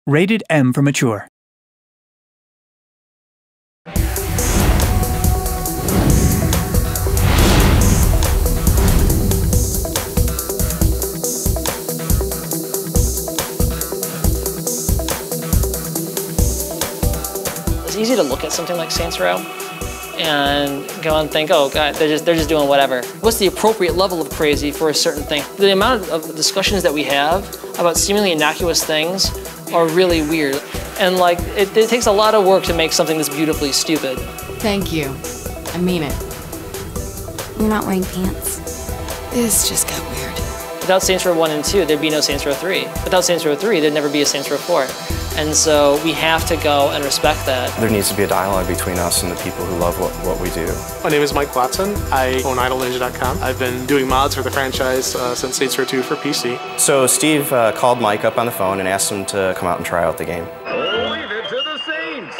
Rated M for mature. It's easy to look at something like Saints Row and go and think, oh God, they're just doing whatever. What's the appropriate level of crazy for a certain thing? The amount of discussions that we have about seemingly innocuous things are really weird. And like, it takes a lot of work to make something this beautifully stupid. Thank you. I mean it. You're not wearing pants. This just got weird. Without Saints Row 1 and 2, there'd be no Saints Row 3. Without Saints Row 3, there'd never be a Saints Row 4. And so we have to go and respect that. There needs to be a dialogue between us and the people who love what we do. My name is Mike Watson. I own idleninja.com. I've been doing mods for the franchise since Saints Row 2 for PC. So Steve called Mike up on the phone and asked him to come out and try out the game. Leave it to the Saints.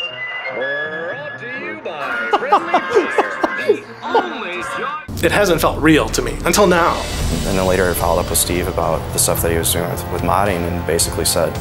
Brought to you by Friendly Fire, the only joy. It hasn't felt real to me until now. And then later I followed up with Steve about the stuff that he was doing with modding and basically said,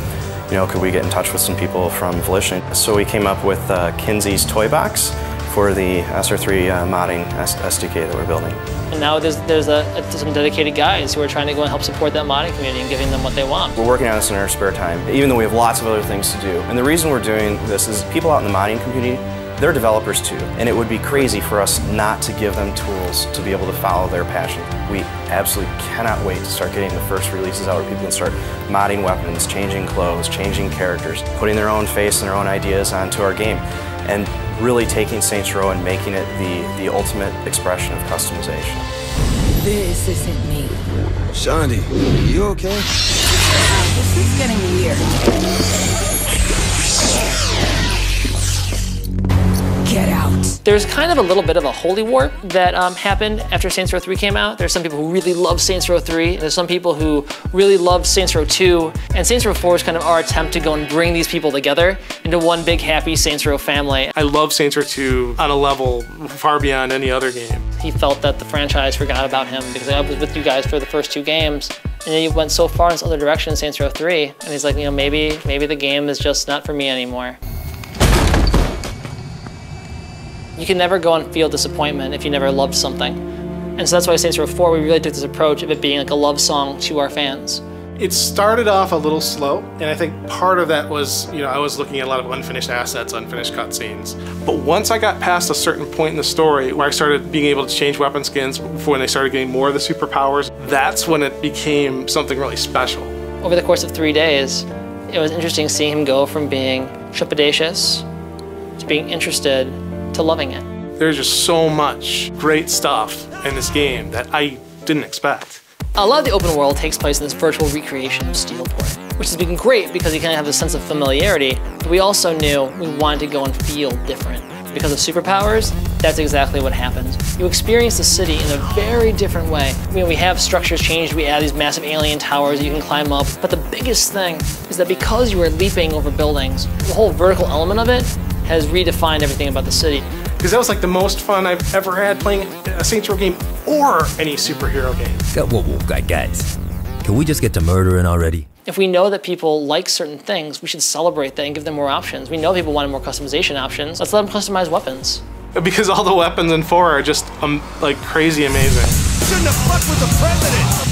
you know, could we get in touch with some people from Volition? So we came up with Kinsey's Toy Box for the SR3 modding SDK that we're building. And now there's some dedicated guys who are trying to go and help support that modding community and giving them what they want. We're working on this in our spare time, even though we have lots of other things to do. And the reason we're doing this is people out in the modding community, they're developers too, and it would be crazy for us not to give them tools to be able to follow their passion. We absolutely cannot wait to start getting the first releases out where people can start modding weapons, changing clothes, changing characters, putting their own face and their own ideas onto our game, and really taking Saints Row and making it the ultimate expression of customization. This isn't me. Shandi, you okay? This is getting weird. Get out. There's kind of a little bit of a holy war that happened after Saints Row 3 came out. There's some people who really love Saints Row 3. There's some people who really love Saints Row 2. And Saints Row 4 is kind of our attempt to go and bring these people together into one big happy Saints Row family. I love Saints Row 2 on a level far beyond any other game. He felt that the franchise forgot about him because I was with you guys for the first 2 games. And then he went so far in this other direction in Saints Row 3. And he's like, you know, maybe the game is just not for me anymore. You can never go and feel disappointment if you never loved something. And so that's why Saints Row 4, we really took this approach of it being like a love song to our fans. It started off a little slow, and I think part of that was, you know, I was looking at a lot of unfinished assets, unfinished cutscenes. But once I got past a certain point in the story where I started being able to change weapon skins when they started getting more of the superpowers, that's when it became something really special. Over the course of 3 days, it was interesting seeing him go from being trepidatious to being interested to loving it. There's just so much great stuff in this game that I didn't expect. A lot of the open world takes place in this virtual recreation of Steelport, which has been great because you kind of have a sense of familiarity, but we also knew we wanted to go and feel different. Because of superpowers, that's exactly what happens. You experience the city in a very different way. I mean, we have structures changed, we add these massive alien towers that you can climb up, but the biggest thing is that because you are leaping over buildings, the whole vertical element of it has redefined everything about the city. Because that was like the most fun I've ever had playing a Saints Row game or any superhero game. Whoa, guys. Can we just get to murdering already? If we know that people like certain things, we should celebrate that and give them more options. We know people wanted more customization options. Let's let them customize weapons. Because all the weapons in 4 are just like crazy amazing. Shouldn't have fucked with the president!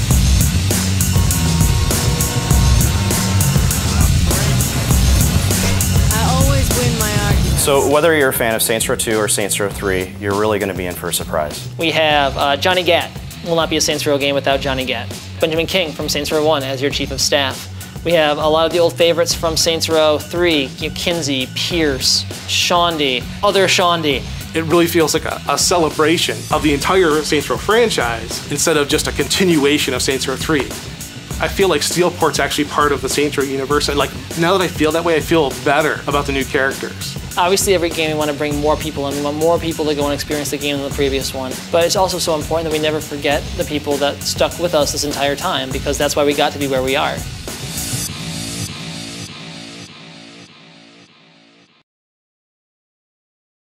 So whether you're a fan of Saints Row 2 or Saints Row 3, you're really going to be in for a surprise. We have Johnny Gat. Will not be a Saints Row game without Johnny Gat. Benjamin King from Saints Row 1 as your chief of staff. We have a lot of the old favorites from Saints Row 3, you know, Kinsey, Pierce, Shandi, other Shandi. It really feels like a celebration of the entire Saints Row franchise instead of just a continuation of Saints Row 3. I feel like Steelport's actually part of the Saints Row universe, and like now that I feel that way, I feel better about the new characters. Obviously, every game we want to bring more people in. We want more people to go and experience the game than the previous one. But it's also so important that we never forget the people that stuck with us this entire time, because that's why we got to be where we are.